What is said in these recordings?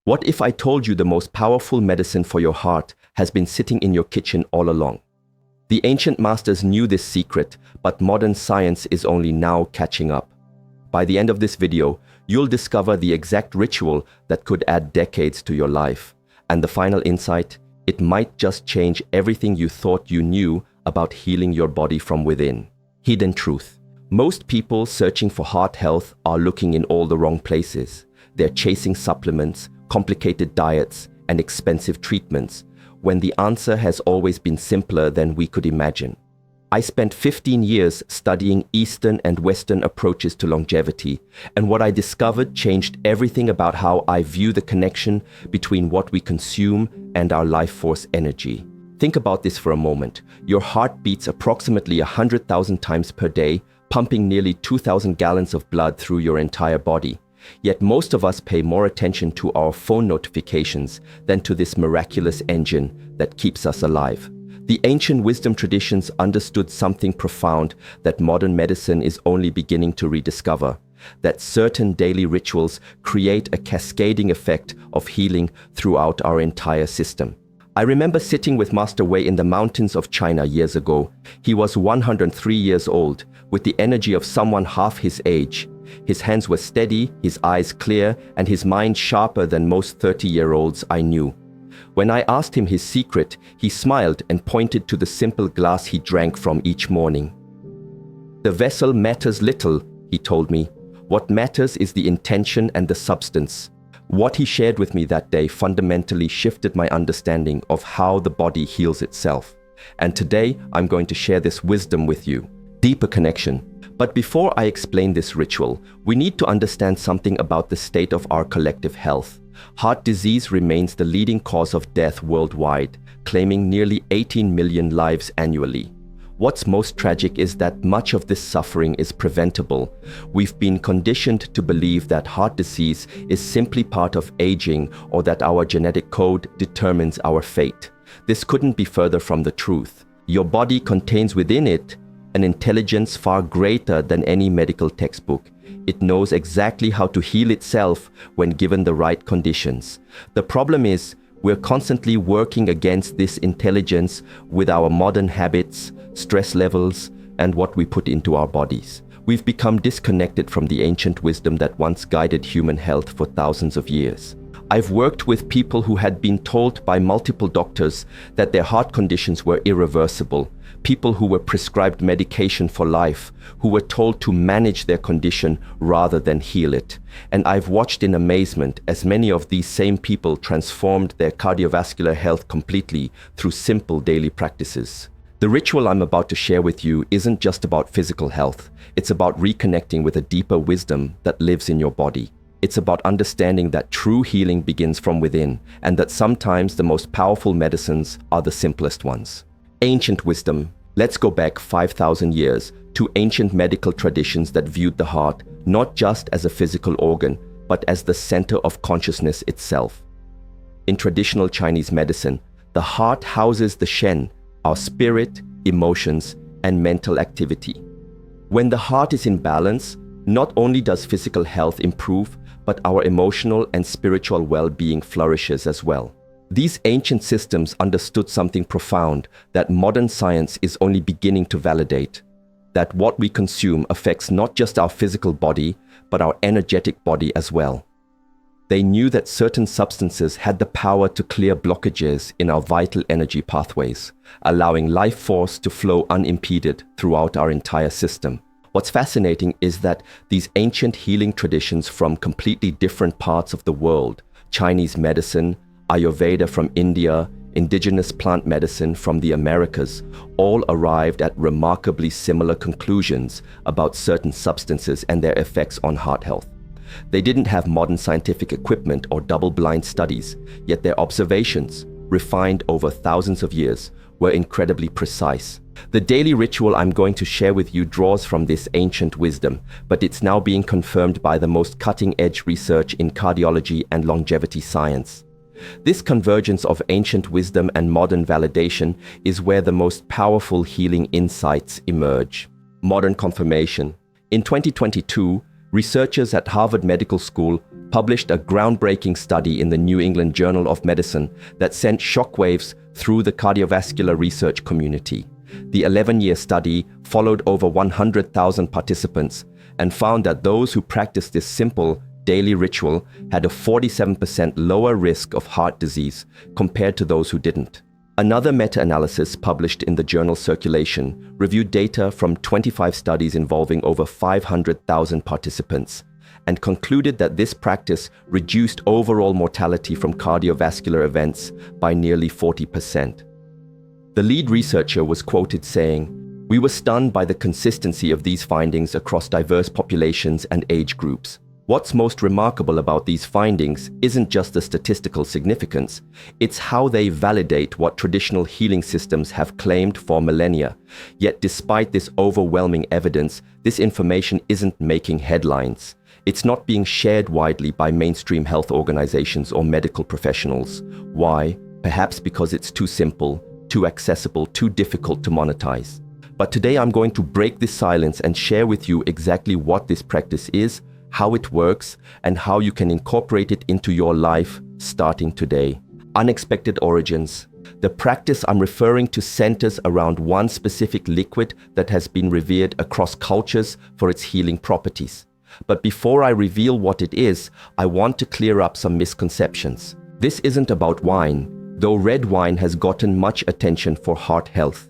What if I told you the most powerful medicine for your heart has been sitting in your kitchen all along? The ancient masters knew this secret, but modern science is only now catching up. By the end of this video, you'll discover the exact ritual that could add decades to your life. And the final insight, it might just change everything you thought you knew about healing your body from within. Hidden truth. Most people searching for heart health are looking in all the wrong places. They're chasing supplements, complicated diets, and expensive treatments, when the answer has always been simpler than we could imagine. I spent 15 years studying Eastern and Western approaches to longevity, and what I discovered changed everything about how I view the connection between what we consume and our life force energy. Think about this for a moment. Your heart beats approximately 100,000 times per day, pumping nearly 2,000 gallons of blood through your entire body. Yet most of us pay more attention to our phone notifications than to this miraculous engine that keeps us alive. The ancient wisdom traditions understood something profound that modern medicine is only beginning to rediscover, that certain daily rituals create a cascading effect of healing throughout our entire system. I remember sitting with Master Wei in the mountains of China years ago. He was 103 years old, with the energy of someone half his age. His hands were steady, his eyes clear, and his mind sharper than most 30-year-olds I knew. When I asked him his secret, he smiled and pointed to the simple glass he drank from each morning. "The vessel matters little," he told me. "What matters is the intention and the substance." What he shared with me that day fundamentally shifted my understanding of how the body heals itself. And today, I'm going to share this wisdom with you. Deeper connection. But before I explain this ritual, we need to understand something about the state of our collective health. Heart disease remains the leading cause of death worldwide, claiming nearly 18 million lives annually. What's most tragic is that much of this suffering is preventable. We've been conditioned to believe that heart disease is simply part of aging or that our genetic code determines our fate. This couldn't be further from the truth. Your body contains within it an intelligence far greater than any medical textbook. It knows exactly how to heal itself when given the right conditions. The problem is, we're constantly working against this intelligence with our modern habits, stress levels, and what we put into our bodies. We've become disconnected from the ancient wisdom that once guided human health for thousands of years. I've worked with people who had been told by multiple doctors that their heart conditions were irreversible, people who were prescribed medication for life, who were told to manage their condition rather than heal it. And I've watched in amazement as many of these same people transformed their cardiovascular health completely through simple daily practices. The ritual I'm about to share with you isn't just about physical health. It's about reconnecting with a deeper wisdom that lives in your body. It's about understanding that true healing begins from within, and that sometimes the most powerful medicines are the simplest ones. Ancient wisdom. Let's go back 5,000 years to ancient medical traditions that viewed the heart not just as a physical organ, but as the center of consciousness itself. In traditional Chinese medicine, the heart houses the Shen, our spirit, emotions, and mental activity. When the heart is in balance, not only does physical health improve, but our emotional and spiritual well-being flourishes as well. These ancient systems understood something profound that modern science is only beginning to validate: that what we consume affects not just our physical body, but our energetic body as well. They knew that certain substances had the power to clear blockages in our vital energy pathways, allowing life force to flow unimpeded throughout our entire system. What's fascinating is that these ancient healing traditions from completely different parts of the world, Chinese medicine, Ayurveda from India, indigenous plant medicine from the Americas, all arrived at remarkably similar conclusions about certain substances and their effects on heart health. They didn't have modern scientific equipment or double-blind studies, yet their observations, refined over thousands of years, were incredibly precise. The daily ritual I'm going to share with you draws from this ancient wisdom, but it's now being confirmed by the most cutting-edge research in cardiology and longevity science. This convergence of ancient wisdom and modern validation is where the most powerful healing insights emerge. Modern confirmation. In 2022, researchers at Harvard Medical School published a groundbreaking study in the New England Journal of Medicine that sent shockwaves through the cardiovascular research community. The 11-year study followed over 100,000 participants and found that those who practiced this simple daily ritual had a 47% lower risk of heart disease compared to those who didn't. Another meta-analysis published in the journal Circulation reviewed data from 25 studies involving over 500,000 participants and concluded that this practice reduced overall mortality from cardiovascular events by nearly 40%. The lead researcher was quoted saying, "We were stunned by the consistency of these findings across diverse populations and age groups. What's most remarkable about these findings isn't just the statistical significance, it's how they validate what traditional healing systems have claimed for millennia. Yet despite this overwhelming evidence, this information isn't making headlines. It's not being shared widely by mainstream health organizations or medical professionals. Why? Perhaps because it's too simple, too accessible, too difficult to monetize. But today I'm going to break this silence and share with you exactly what this practice is, how it works, and how you can incorporate it into your life starting today." Unexpected origins. The practice I'm referring to centers around one specific liquid that has been revered across cultures for its healing properties. But before I reveal what it is, I want to clear up some misconceptions. This isn't about wine, though red wine has gotten much attention for heart health.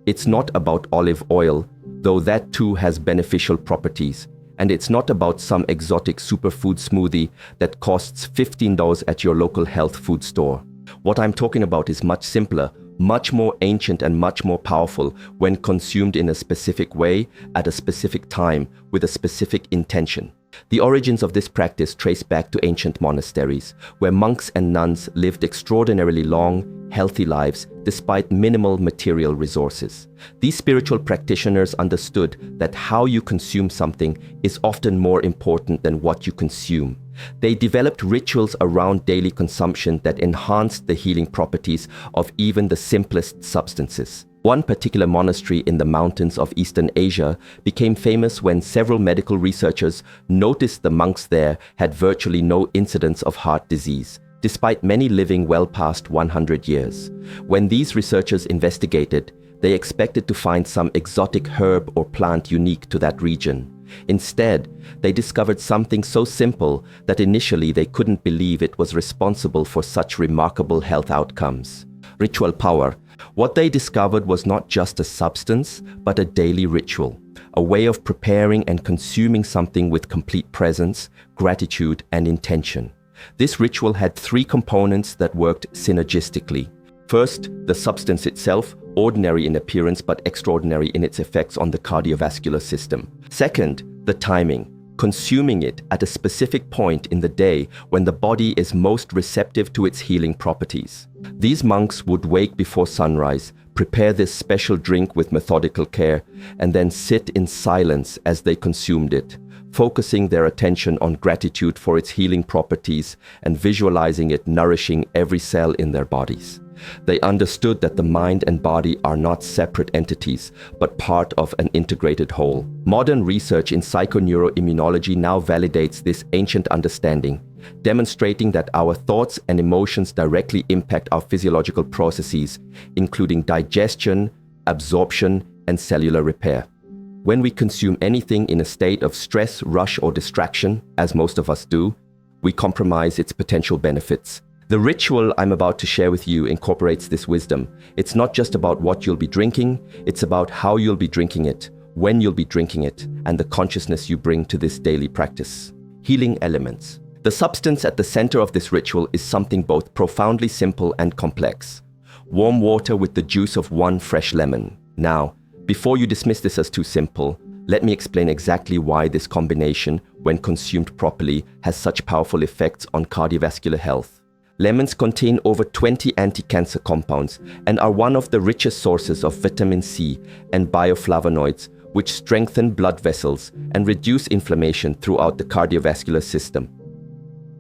It's not about olive oil, though that too has beneficial properties. And it's not about some exotic superfood smoothie that costs $15 at your local health food store. What I'm talking about is much simpler, much more ancient and much more powerful when consumed in a specific way, at a specific time, with a specific intention. The origins of this practice trace back to ancient monasteries, where monks and nuns lived extraordinarily long, healthy lives despite minimal material resources. These spiritual practitioners understood that how you consume something is often more important than what you consume. They developed rituals around daily consumption that enhanced the healing properties of even the simplest substances. One particular monastery in the mountains of Eastern Asia became famous when several medical researchers noticed the monks there had virtually no incidence of heart disease, despite many living well past 100 years. When these researchers investigated, they expected to find some exotic herb or plant unique to that region. Instead, they discovered something so simple that initially they couldn't believe it was responsible for such remarkable health outcomes. Ritual power. What they discovered was not just a substance, but a daily ritual, a way of preparing and consuming something with complete presence, gratitude, and intention. This ritual had three components that worked synergistically. First, the substance itself, ordinary in appearance but extraordinary in its effects on the cardiovascular system. Second, the timing, consuming it at a specific point in the day when the body is most receptive to its healing properties. These monks would wake before sunrise, prepare this special drink with methodical care, and then sit in silence as they consumed it, focusing their attention on gratitude for its healing properties and visualizing it nourishing every cell in their bodies. They understood that the mind and body are not separate entities, but part of an integrated whole. Modern research in psychoneuroimmunology now validates this ancient understanding, demonstrating that our thoughts and emotions directly impact our physiological processes, including digestion, absorption, and cellular repair. When we consume anything in a state of stress, rush, or distraction, as most of us do, we compromise its potential benefits. The ritual I'm about to share with you incorporates this wisdom. It's not just about what you'll be drinking, it's about how you'll be drinking it, when you'll be drinking it, and the consciousness you bring to this daily practice. Healing elements. The substance at the center of this ritual is something both profoundly simple and complex. Warm water with the juice of one fresh lemon. Now, before you dismiss this as too simple, let me explain exactly why this combination, when consumed properly, has such powerful effects on cardiovascular health. Lemons contain over 20 anti-cancer compounds and are one of the richest sources of vitamin C and bioflavonoids, which strengthen blood vessels and reduce inflammation throughout the cardiovascular system.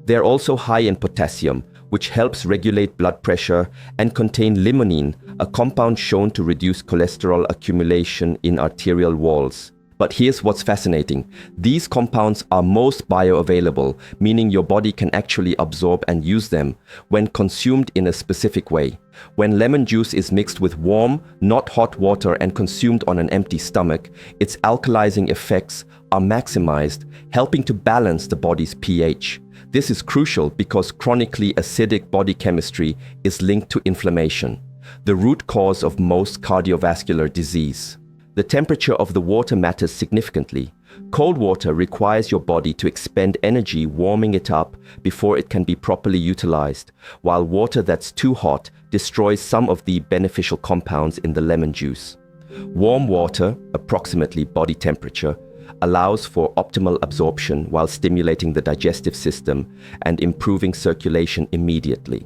They are also high in potassium, which helps regulate blood pressure, and contain limonene, a compound shown to reduce cholesterol accumulation in arterial walls. But here's what's fascinating. These compounds are most bioavailable, meaning your body can actually absorb and use them when consumed in a specific way. When lemon juice is mixed with warm, not hot water and consumed on an empty stomach, its alkalizing effects are maximized, helping to balance the body's pH. This is crucial because chronically acidic body chemistry is linked to inflammation, the root cause of most cardiovascular disease. The temperature of the water matters significantly. Cold water requires your body to expend energy warming it up before it can be properly utilized, while water that's too hot destroys some of the beneficial compounds in the lemon juice. Warm water, approximately body temperature, allows for optimal absorption while stimulating the digestive system and improving circulation immediately.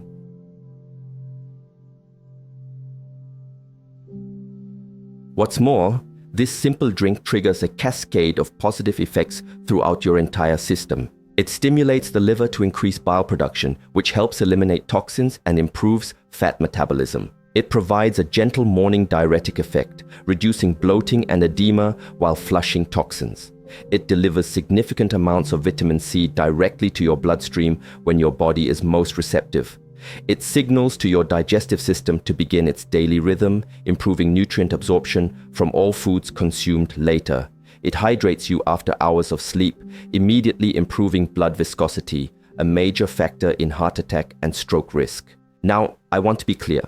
What's more, this simple drink triggers a cascade of positive effects throughout your entire system. It stimulates the liver to increase bile production, which helps eliminate toxins and improves fat metabolism. It provides a gentle morning diuretic effect, reducing bloating and edema while flushing toxins. It delivers significant amounts of vitamin C directly to your bloodstream when your body is most receptive. It signals to your digestive system to begin its daily rhythm, improving nutrient absorption from all foods consumed later. It hydrates you after hours of sleep, immediately improving blood viscosity, a major factor in heart attack and stroke risk. Now, I want to be clear.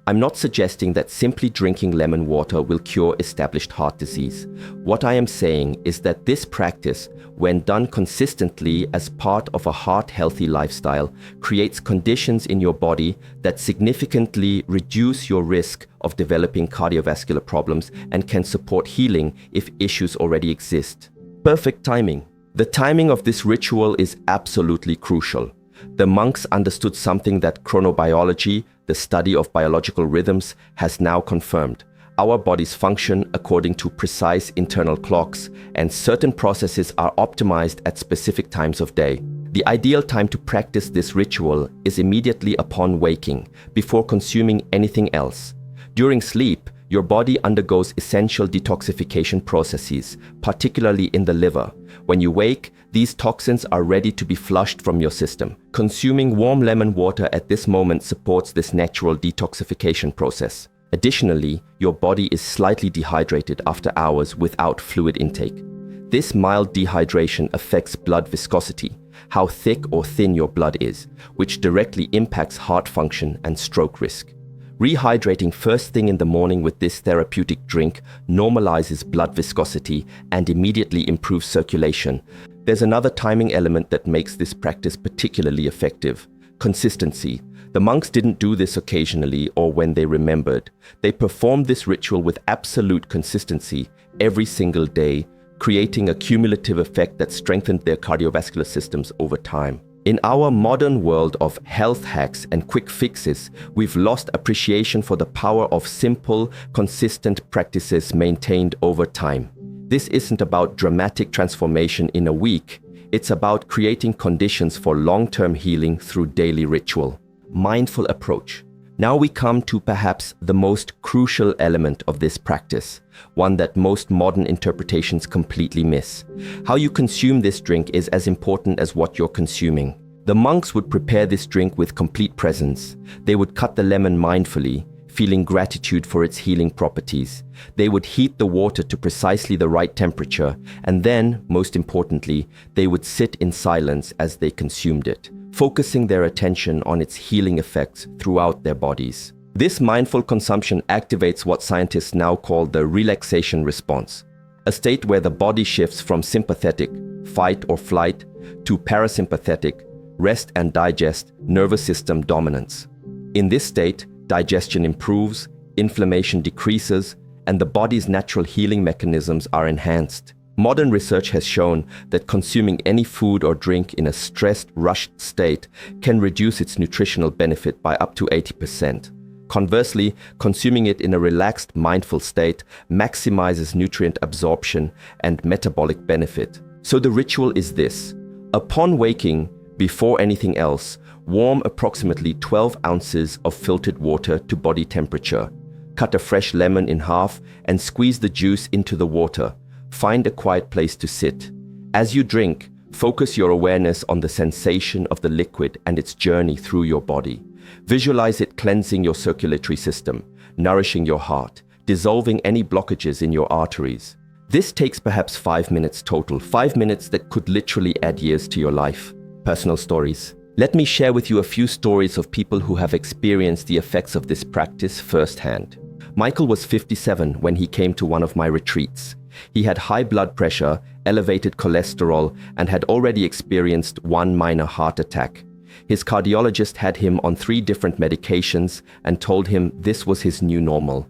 I'm not suggesting that simply drinking lemon water will cure established heart disease. What I am saying is that this practice, when done consistently as part of a heart-healthy lifestyle, creates conditions in your body that significantly reduce your risk of developing cardiovascular problems and can support healing if issues already exist. Perfect timing. The timing of this ritual is absolutely crucial. The monks understood something that chronobiology, the study of biological rhythms, has now confirmed. Our bodies function according to precise internal clocks, and certain processes are optimized at specific times of day. The ideal time to practice this ritual is immediately upon waking, before consuming anything else. During sleep, your body undergoes essential detoxification processes, particularly in the liver. When you wake, these toxins are ready to be flushed from your system. Consuming warm lemon water at this moment supports this natural detoxification process. Additionally, your body is slightly dehydrated after hours without fluid intake. This mild dehydration affects blood viscosity, how thick or thin your blood is, which directly impacts heart function and stroke risk. Rehydrating first thing in the morning with this therapeutic drink normalizes blood viscosity and immediately improves circulation. There's another timing element that makes this practice particularly effective: consistency. The monks didn't do this occasionally or when they remembered. They performed this ritual with absolute consistency every single day, creating a cumulative effect that strengthened their cardiovascular systems over time. In our modern world of health hacks and quick fixes, we've lost appreciation for the power of simple, consistent practices maintained over time. This isn't about dramatic transformation in a week. It's about creating conditions for long-term healing through daily ritual. Mindful approach. Now we come to perhaps the most crucial element of this practice, one that most modern interpretations completely miss. How you consume this drink is as important as what you're consuming. The monks would prepare this drink with complete presence. They would cut the lemon mindfully, feeling gratitude for its healing properties. They would heat the water to precisely the right temperature, and then, most importantly, they would sit in silence as they consumed it, focusing their attention on its healing effects throughout their bodies. This mindful consumption activates what scientists now call the relaxation response, a state where the body shifts from sympathetic, fight or flight, to parasympathetic, rest and digest, nervous system dominance. In this state, digestion improves, inflammation decreases, and the body's natural healing mechanisms are enhanced. Modern research has shown that consuming any food or drink in a stressed, rushed state can reduce its nutritional benefit by up to 80%. Conversely, consuming it in a relaxed, mindful state maximizes nutrient absorption and metabolic benefit. So the ritual is this. Upon waking, before anything else, warm approximately 12 ounces of filtered water to body temperature. Cut a fresh lemon in half and squeeze the juice into the water. Find a quiet place to sit. As you drink, focus your awareness on the sensation of the liquid and its journey through your body. Visualize it cleansing your circulatory system, nourishing your heart, dissolving any blockages in your arteries. This takes perhaps 5 minutes total, 5 minutes that could literally add years to your life. Personal stories. Let me share with you a few stories of people who have experienced the effects of this practice firsthand. Michael was 57 when he came to one of my retreats. He had high blood pressure, elevated cholesterol, and had already experienced one minor heart attack. His cardiologist had him on 3 different medications and told him this was his new normal.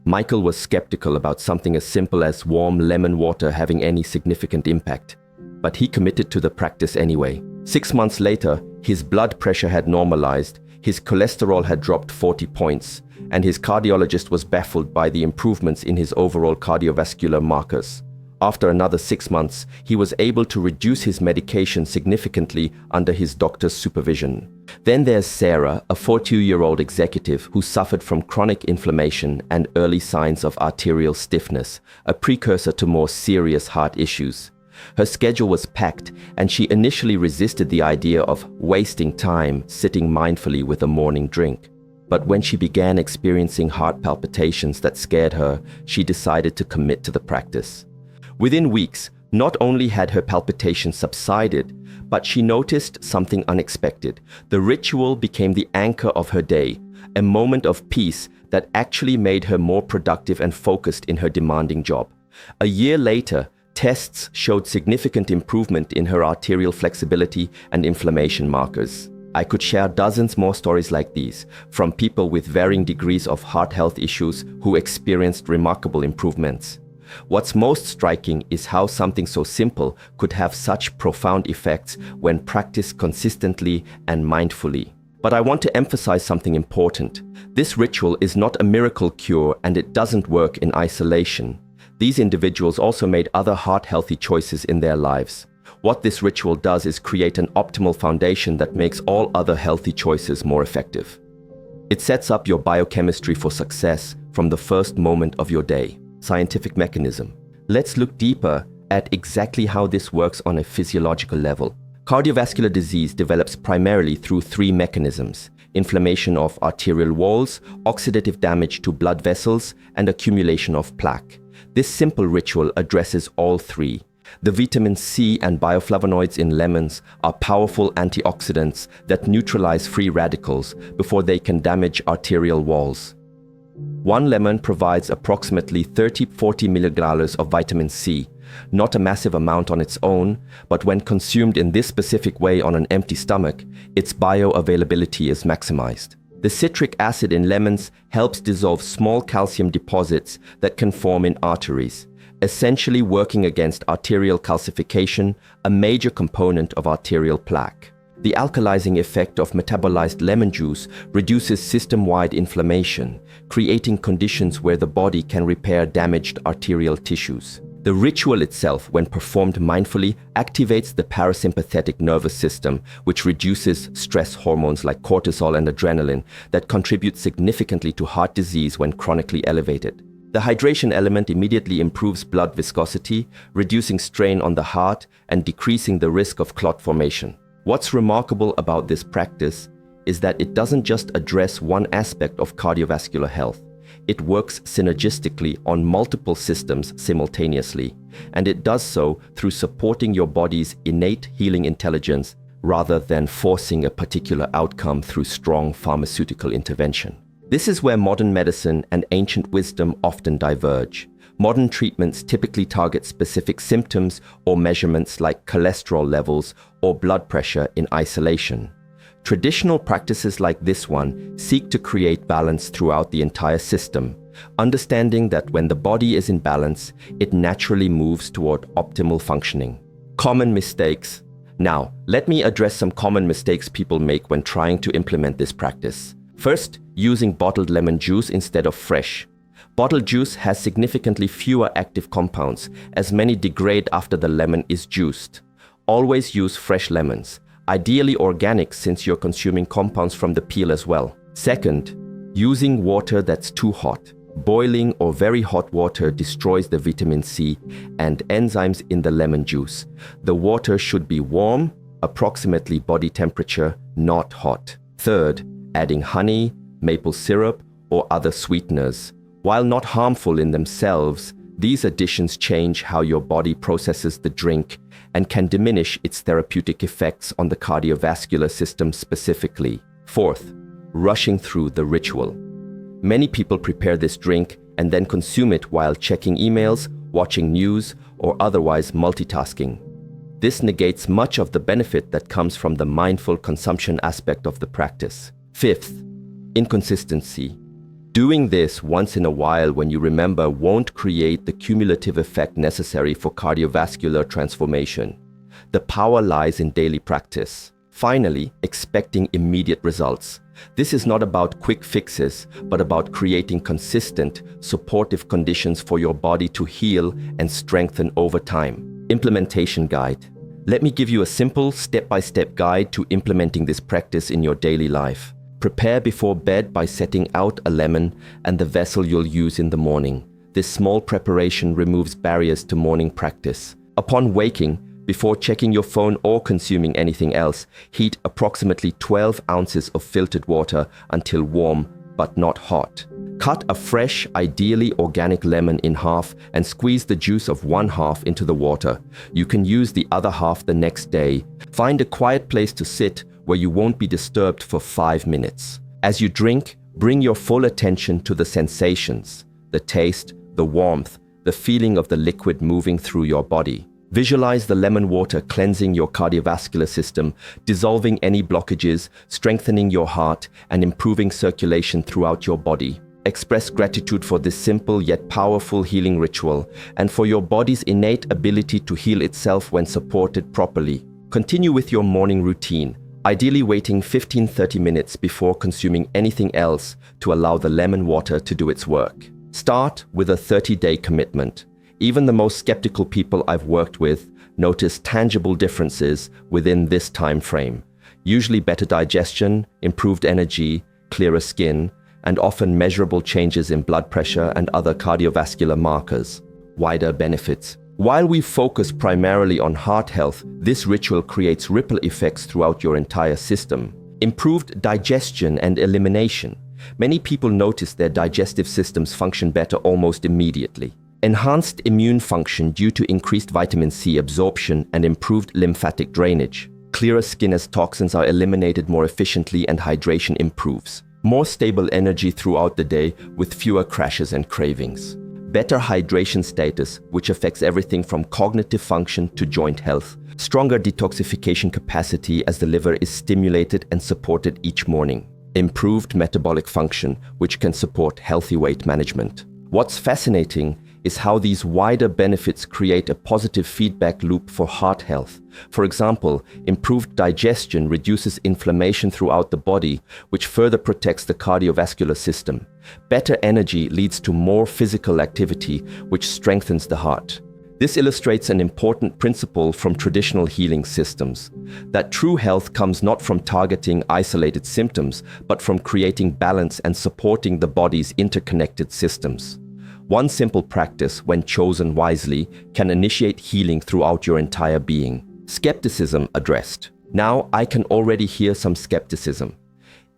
Michael was skeptical about something as simple as warm lemon water having any significant impact, but he committed to the practice anyway. 6 months later, his blood pressure had normalized, his cholesterol had dropped 40 points, and his cardiologist was baffled by the improvements in his overall cardiovascular markers. After another 6 months, he was able to reduce his medication significantly under his doctor's supervision. Then there's Sarah, a 42-year-old executive who suffered from chronic inflammation and early signs of arterial stiffness, a precursor to more serious heart issues. Her schedule was packed, and she initially resisted the idea of wasting time sitting mindfully with a morning drink. But when she began experiencing heart palpitations that scared her, she decided to commit to the practice. Within weeks, not only had her palpitations subsided, but she noticed something unexpected. The ritual became the anchor of her day, a moment of peace that actually made her more productive and focused in her demanding job. A year later, tests showed significant improvement in her arterial flexibility and inflammation markers. I could share dozens more stories like these, from people with varying degrees of heart health issues who experienced remarkable improvements. What's most striking is how something so simple could have such profound effects when practiced consistently and mindfully. But I want to emphasize something important. This ritual is not a miracle cure, and it doesn't work in isolation. These individuals also made other heart-healthy choices in their lives. What this ritual does is create an optimal foundation that makes all other healthy choices more effective. It sets up your biochemistry for success from the first moment of your day. Scientific mechanism. Let's look deeper at exactly how this works on a physiological level. Cardiovascular disease develops primarily through 3 mechanisms: inflammation of arterial walls, oxidative damage to blood vessels, and accumulation of plaque. This simple ritual addresses all 3. The vitamin C and bioflavonoids in lemons are powerful antioxidants that neutralize free radicals before they can damage arterial walls. 1 lemon provides approximately 30–40 milligrams of vitamin C, not a massive amount on its own, but when consumed in this specific way on an empty stomach, its bioavailability is maximized. The citric acid in lemons helps dissolve small calcium deposits that can form in arteries, essentially working against arterial calcification, a major component of arterial plaque. The alkalizing effect of metabolized lemon juice reduces system-wide inflammation, creating conditions where the body can repair damaged arterial tissues. The ritual itself, when performed mindfully, activates the parasympathetic nervous system, which reduces stress hormones like cortisol and adrenaline that contribute significantly to heart disease when chronically elevated. The hydration element immediately improves blood viscosity, reducing strain on the heart and decreasing the risk of clot formation. What's remarkable about this practice is that it doesn't just address one aspect of cardiovascular health. It works synergistically on multiple systems simultaneously, and it does so through supporting your body's innate healing intelligence rather than forcing a particular outcome through strong pharmaceutical intervention. This is where modern medicine and ancient wisdom often diverge. Modern treatments typically target specific symptoms or measurements like cholesterol levels or blood pressure in isolation. Traditional practices like this one seek to create balance throughout the entire system, understanding that when the body is in balance, it naturally moves toward optimal functioning. Common mistakes. Now, let me address some common mistakes people make when trying to implement this practice. First, using bottled lemon juice instead of fresh. Bottled juice has significantly fewer active compounds, as many degrade after the lemon is juiced. Always use fresh lemons, ideally organic since you're consuming compounds from the peel as well. Second, using water that's too hot. Boiling or very hot water destroys the vitamin C and enzymes in the lemon juice. The water should be warm, approximately body temperature, not hot. Third, adding honey, maple syrup, or other sweeteners. While not harmful in themselves, these additions change how your body processes the drink and can diminish its therapeutic effects on the cardiovascular system specifically. Fourth, rushing through the ritual. Many people prepare this drink and then consume it while checking emails, watching news, or otherwise multitasking. This negates much of the benefit that comes from the mindful consumption aspect of the practice. Fifth, inconsistency. Doing this once in a while when you remember won't create the cumulative effect necessary for cardiovascular transformation. The power lies in daily practice. Finally, expecting immediate results. This is not about quick fixes, but about creating consistent, supportive conditions for your body to heal and strengthen over time. Implementation guide. Let me give you a simple, step-by-step guide to implementing this practice in your daily life. Prepare before bed by setting out a lemon and the vessel you'll use in the morning. This small preparation removes barriers to morning practice. Upon waking, before checking your phone or consuming anything else, heat approximately 12 ounces of filtered water until warm but not hot. Cut a fresh, ideally organic lemon in half and squeeze the juice of one half into the water. You can use the other half the next day. Find a quiet place to sit where you won't be disturbed for 5 minutes. As you drink, bring your full attention to the sensations, the taste, the warmth, the feeling of the liquid moving through your body. Visualize the lemon water cleansing your cardiovascular system, dissolving any blockages, strengthening your heart, and improving circulation throughout your body. Express gratitude for this simple yet powerful healing ritual and for your body's innate ability to heal itself when supported properly. Continue with your morning routine, ideally waiting 15-30 minutes before consuming anything else to allow the lemon water to do its work. Start with a 30-day commitment. Even the most skeptical people I've worked with notice tangible differences within this time frame. Usually better digestion, improved energy, clearer skin, and often measurable changes in blood pressure and other cardiovascular markers. Wider benefits. While we focus primarily on heart health, this ritual creates ripple effects throughout your entire system. Improved digestion and elimination. Many people notice their digestive systems function better almost immediately. Enhanced immune function due to increased vitamin C absorption and improved lymphatic drainage. Clearer skin as toxins are eliminated more efficiently and hydration improves. More stable energy throughout the day with fewer crashes and cravings. Better hydration status, which affects everything from cognitive function to joint health. Stronger detoxification capacity as the liver is stimulated and supported each morning. Improved metabolic function, which can support healthy weight management. What's fascinating is how these wider benefits create a positive feedback loop for heart health. For example, improved digestion reduces inflammation throughout the body, which further protects the cardiovascular system. Better energy leads to more physical activity, which strengthens the heart. This illustrates an important principle from traditional healing systems, that true health comes not from targeting isolated symptoms, but from creating balance and supporting the body's interconnected systems. One simple practice, when chosen wisely, can initiate healing throughout your entire being. Skepticism addressed. Now I can already hear some skepticism.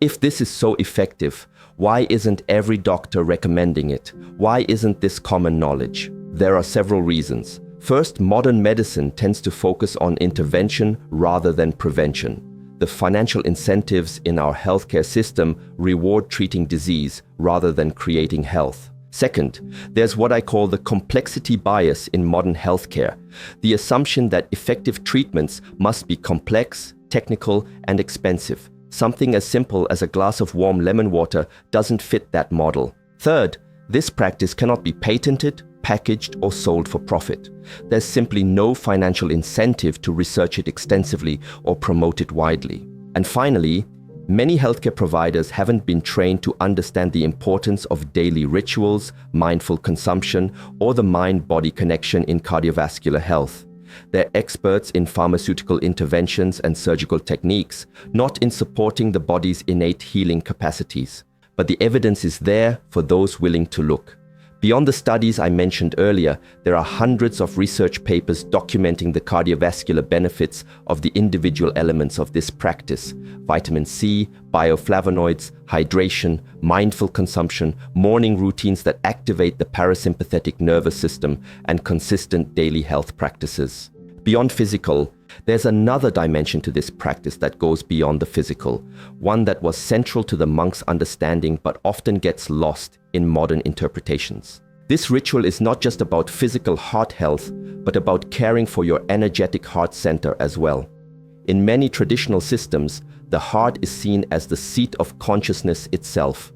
If this is so effective, why isn't every doctor recommending it? Why isn't this common knowledge? There are several reasons. First, modern medicine tends to focus on intervention rather than prevention. The financial incentives in our healthcare system reward treating disease rather than creating health. Second, there's what I call the complexity bias in modern healthcare, the assumption that effective treatments must be complex, technical, and expensive. Something as simple as a glass of warm lemon water doesn't fit that model. Third, this practice cannot be patented, packaged, or sold for profit. There's simply no financial incentive to research it extensively or promote it widely. And finally, many healthcare providers haven't been trained to understand the importance of daily rituals, mindful consumption, or the mind-body connection in cardiovascular health. They're experts in pharmaceutical interventions and surgical techniques, not in supporting the body's innate healing capacities. but the evidence is there for those willing to look. Beyond the studies I mentioned earlier, there are hundreds of research papers documenting the cardiovascular benefits of the individual elements of this practice: vitamin C, bioflavonoids, hydration, mindful consumption, morning routines that activate the parasympathetic nervous system, and consistent daily health practices. Beyond physical, there's another dimension to this practice that goes beyond the physical, one that was central to the monks' understanding but often gets lost in modern interpretations. This ritual is not just about physical heart health, but about caring for your energetic heart center as well. In many traditional systems, the heart is seen as the seat of consciousness itself,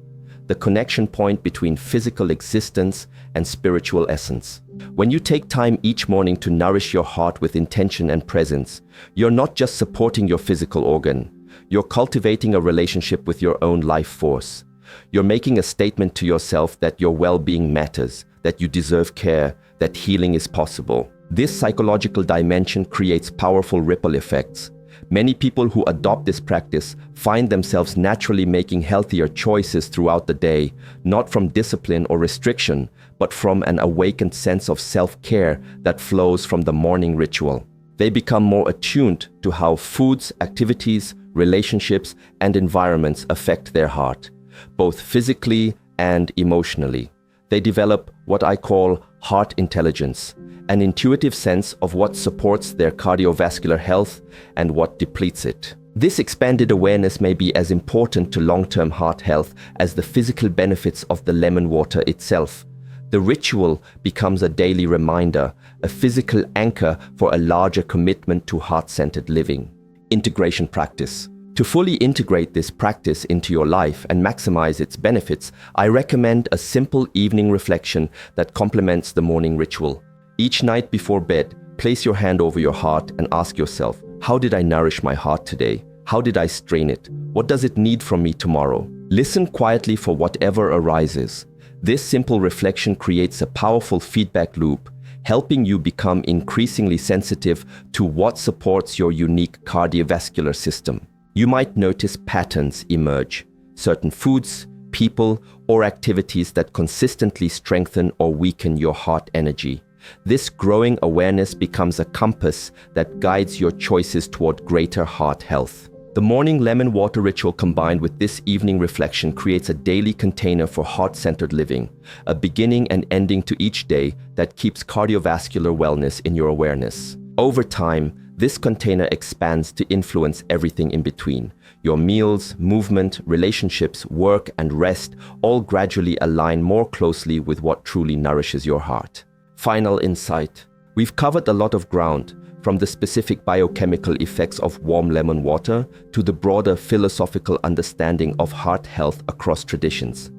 the connection point between physical existence and spiritual essence. When you take time each morning to nourish your heart with intention and presence, you're not just supporting your physical organ, you're cultivating a relationship with your own life force. You're making a statement to yourself that your well-being matters, that you deserve care, that healing is possible. This psychological dimension creates powerful ripple effects. Many people who adopt this practice find themselves naturally making healthier choices throughout the day, not from discipline or restriction, but from an awakened sense of self-care that flows from the morning ritual. They become more attuned to how foods, activities, relationships, and environments affect their heart, both physically and emotionally. They develop what I call heart intelligence, an intuitive sense of what supports their cardiovascular health and what depletes it. This expanded awareness may be as important to long-term heart health as the physical benefits of the lemon water itself. The ritual becomes a daily reminder, a physical anchor for a larger commitment to heart-centered living. Integration practice. To fully integrate this practice into your life and maximize its benefits, I recommend a simple evening reflection that complements the morning ritual. Each night before bed, place your hand over your heart and ask yourself, how did I nourish my heart today? How did I strain it? What does it need from me tomorrow? Listen quietly for whatever arises. This simple reflection creates a powerful feedback loop, helping you become increasingly sensitive to what supports your unique cardiovascular system. You might notice patterns emerge, certain foods, people, or activities that consistently strengthen or weaken your heart energy. This growing awareness becomes a compass that guides your choices toward greater heart health. The morning lemon water ritual combined with this evening reflection creates a daily container for heart-centered living, a beginning and ending to each day that keeps cardiovascular wellness in your awareness. Over time, this container expands to influence everything in between. Your meals, movement, relationships, work, and rest all gradually align more closely with what truly nourishes your heart. Final insight. We've covered a lot of ground, from the specific biochemical effects of warm lemon water to the broader philosophical understanding of heart health across traditions.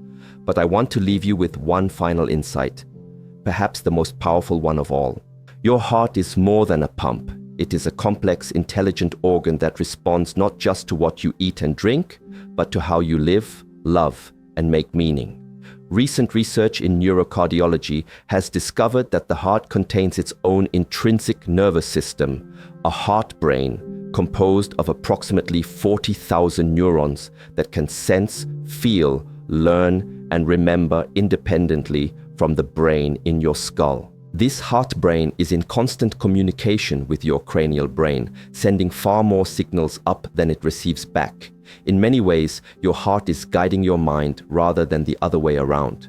But I want to leave you with one final insight, perhaps the most powerful one of all. Your heart is more than a pump. It is a complex, intelligent organ that responds not just to what you eat and drink, but to how you live, love, and make meaning. Recent research in neurocardiology has discovered that the heart contains its own intrinsic nervous system, a heart brain composed of approximately 40,000 neurons that can sense, feel, learn, and remember independently from the brain in your skull. This heart brain is in constant communication with your cranial brain, sending far more signals up than it receives back. In many ways, your heart is guiding your mind rather than the other way around.